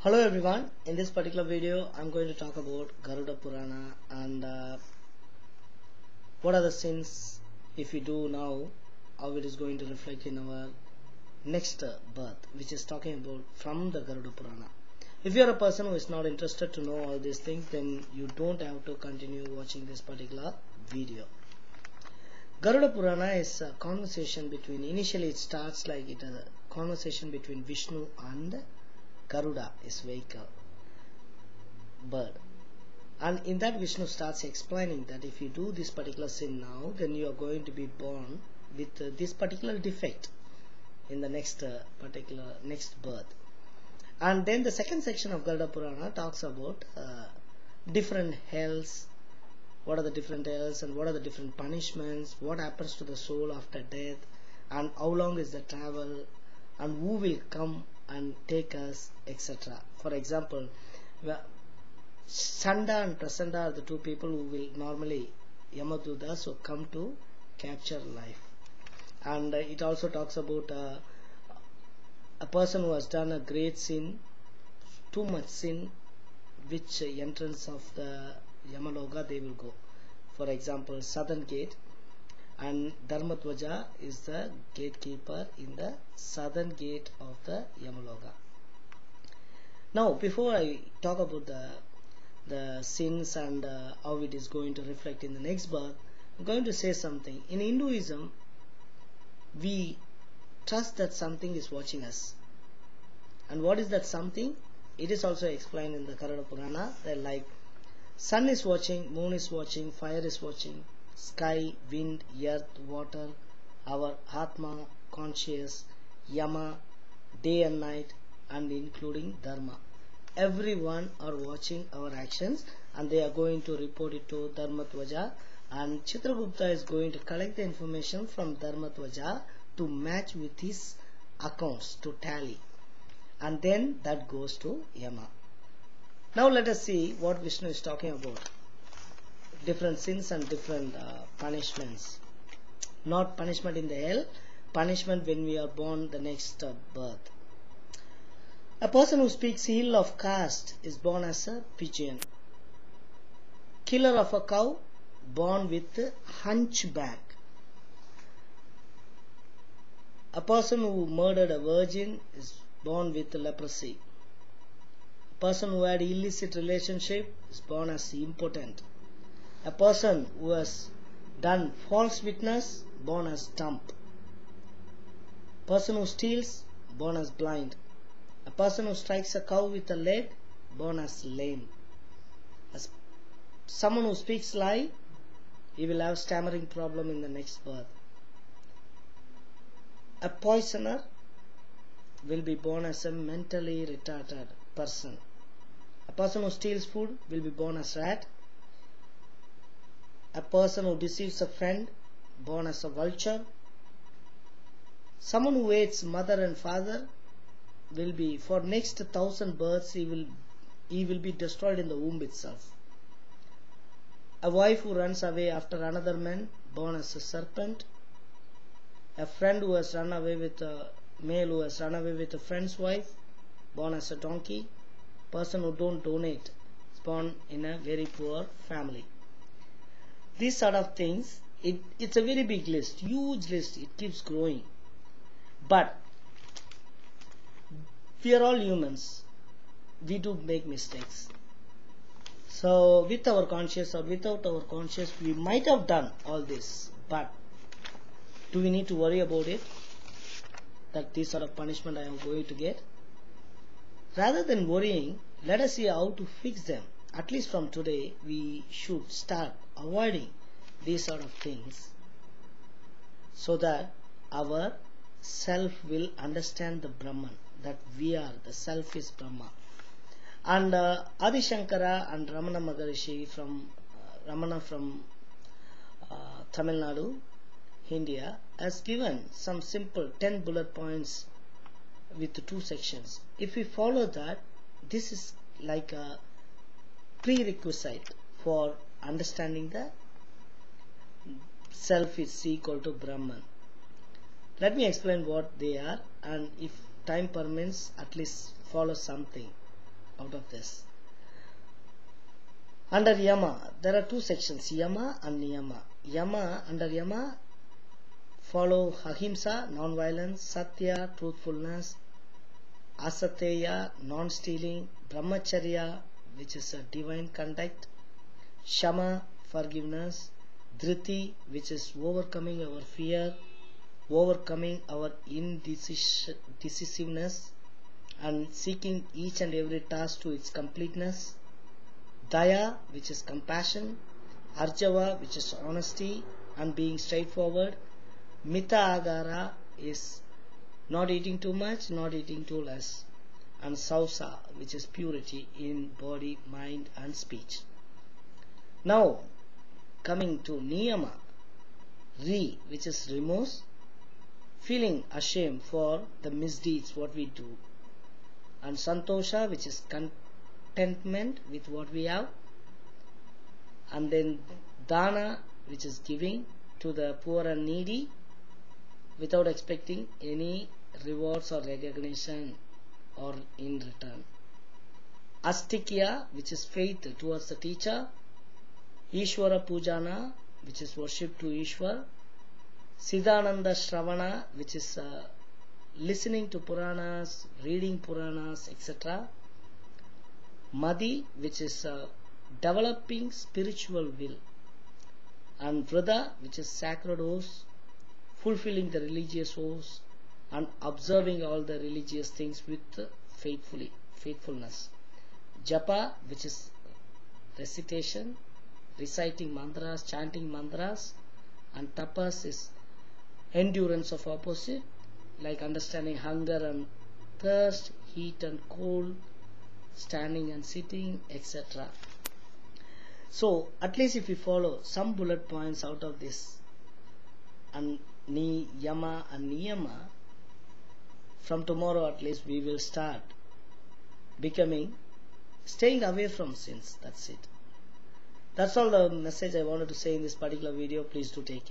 Hello everyone, in this particular video I'm going to talk about Garuda Purana and what are the sins if we do now, how it is going to reflect in our next birth, which is talking about from the Garuda Purana. If you are a person who is not interested to know all these things, then you don't have to continue watching this particular video. Garuda Purana is a conversation between, initially it starts like it is a conversation between Vishnu and Garuda, is vehicle, bird, and in that Vishnu starts explaining that if you do this particular sin now, then you are going to be born with this particular defect in the next next birth. And then the second section of Garuda Purana talks about different hells, what are the different hells and what are the different punishments, what happens to the soul after death, and how long is the travel, and who will come and take us, etc. For example, Sanda and Prasanda are the two people who will normally Yamadutas who come to capture life. And it also talks about a person who has done a great sin, too much sin, which entrance of the Yamaloka they will go. For example, southern gate, and Dharmatvaja is the gatekeeper in the southern gate of the Yamaloka. Now, before I talk about the sins and how it is going to reflect in the next birth, I'm going to say something. In Hinduism, we trust that something is watching us. And what is that something? It is also explained in the Garuda Purana that like sun is watching, moon is watching, fire is watching, sky, wind, earth, water, our Atma, conscious, Yama, day and night, and including Dharma. Everyone are watching our actions and they are going to report it to Dharmatvaja, and Chitragupta is going to collect the information from Dharmatvaja to match with his accounts to tally, and then that goes to Yama. Now let us see what Vishnu is talking about. Different sins and different punishments. Not punishment in the hell, punishment when we are born the next birth. A person who speaks ill of caste is born as a pigeon. Killer of a cow, born with a hunchback. A person who murdered a virgin is born with leprosy. A person who had illicit relationship is born as impotent. A person who has done false witness, born as dumb. Person who steals, born as blind. A person who strikes a cow with a leg, born as lame. As someone who speaks lie, he will have stammering problem in the next birth. A poisoner will be born as a mentally retarded person. A person who steals food will be born as rat. A person who deceives a friend, born as a vulture. Someone who hates mother and father will be, for next 1,000 births, he will be destroyed in the womb itself. A wife who runs away after another man, born as a serpent. A friend who has run away with a male who has run away with a friend's wife, born as a donkey. Person who don't donate is born in a very poor family. These sort of things, it's a very big list, huge list, it keeps growing. But we are all humans, we do make mistakes. So with our conscious or without our conscious, we might have done all this, but do we need to worry about it? That this sort of punishment I am going to get? Rather than worrying, let us see how to fix them. At least from today, we should start avoiding these sort of things so that our self will understand the Brahman, that we are, the self is Brahma. And Adi Shankara and Ramana Maharishi from Ramana from Tamil Nadu, India, has given some simple 10 bullet points with 2 sections. If we follow that, this is like a prerequisite for understanding the self is equal to Brahman. Let me explain what they are, and if time permits, at least follow something. out of this. Under Yama, there are two sections, Yama and Niyama. Under Yama, follow Ahimsa, non-violence, Satya, truthfulness, Asateya, non-stealing, Brahmacharya, which is a divine conduct, Shama, forgiveness, Dhriti, which is overcoming our fear, overcoming our indecisiveness, and seeking each and every task to its completeness, Daya, which is compassion, Arjava, which is honesty and being straightforward, Mita Agara is not eating too much, not eating too less, and Sausa, which is purity in body, mind and speech. Now coming to Niyama, Re, which is remorse, feeling ashamed for the misdeeds what we do, and Santosha, which is contentment with what we have, and then Dana, which is giving to the poor and needy without expecting any rewards or recognition or in return. Astikya, which is faith towards the teacher, Ishwara Pujana, which is worship to Ishwar, Siddhananda Shravana, which is listening to Puranas, reading Puranas, etc. Madi, which is developing spiritual will, and Vrada, which is sacred oaths, fulfilling the religious oaths and observing all the religious things with faithfulness. Japa, which is recitation, reciting mantras, chanting mantras, and tapas is endurance of opposite, like understanding hunger and thirst, heat and cold, standing and sitting, etc. So at least if we follow some bullet points out of this, and Yama and Niyama, from tomorrow at least we will start staying away from sins. That's it. That's all the message I wanted to say in this particular video. Please do take care.